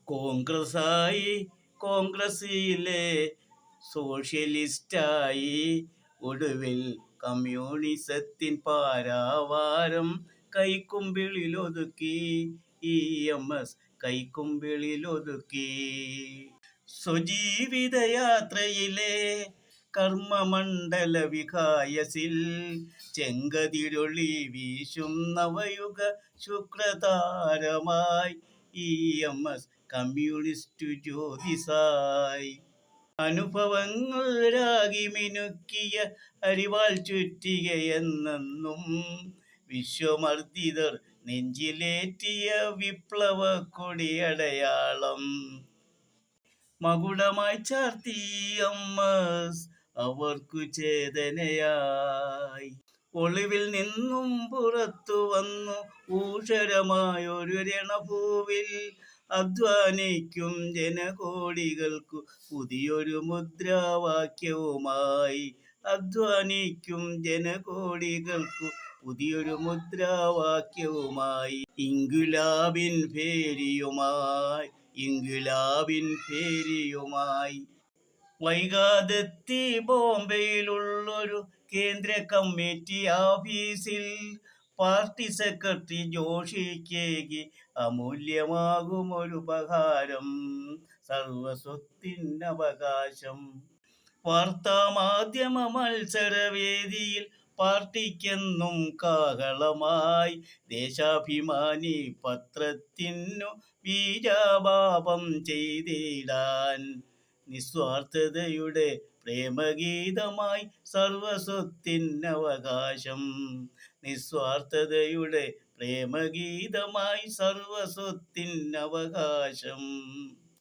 കോൺഗ്രസായി, കോൺഗ്രസിലെ സോഷ്യലിസ്റ്റായി, ഒടുവിൽ കമ്മ്യൂണിസത്തിൻ പാരാവാരം കൈക്കുമ്പിളിലൊതുക്കി. EMS കൈക്കുമ്പിളിലൊതുക്കി. സ്വജീവിതയാത്രയിലെ കർമ്മമണ്ഡല വികായസിൽ ചെങ്കതിരൊളി വീശും നവയുഗ ശുക്രതാരമായി EMS കമ്മ്യൂണിസ്റ്റു ജ്യോതിസായി. അനുഭവങ്ങൾ രാഗിമിനുക്കിയ അരിവാൾ ചുറ്റികയെന്നെന്നും വിശ്വമർദ്ദിതർ നെഞ്ചിലേറ്റിയ വിപ്ലവ കൊടിയടയാളം മകുടമായി ചാർത്തി EMS അവർക്കു ചേതനയായി. ഒളിവിൽ നിന്നും പുറത്തു വന്നു ഊഷരമായൊരു രണഭൂവിൽ അധ്വാനിക്കും ജനകോടികൾക്കു പുതിയൊരു മുദ്രാവാക്യവുമായി. അധ്വാനിക്കും ജനകോടികൾക്കു പുതിയൊരു മുദ്രാവാക്യവുമായി. ഇൻക്വിലാബിൻ ഭേരിയുമായി, ഇൻക്വിലാബിൻ ഭേരിയുമായി. വൈകാതെത്തി ബോംബെയിലുള്ളൊരു കേന്ദ്ര കമ്മിറ്റി ആഫീസിൽ പാർട്ടി സെക്രട്ടറി ജോഷിക്കേകി അമൂല്യമാകുമൊരുപഹാരം, സർവസ്വത്തിനവകാശം. വാർത്താമാധ്യമ മത്സരവേദിയിൽ പാർട്ടിക്കെന്നും കാഹളമായി. ദേശാഭിമാനി പത്രത്തിനു വീരാപാപം ചെയ്തിടാൻ നിസ്വാർത്ഥതയുടെ പ്രേമഗീതമായി സർവസ്വത്തിനവകാശം. നിസ്വാർത്ഥതയുടെ പ്രേമഗീതമായി സർവസ്വത്തിനവകാശം.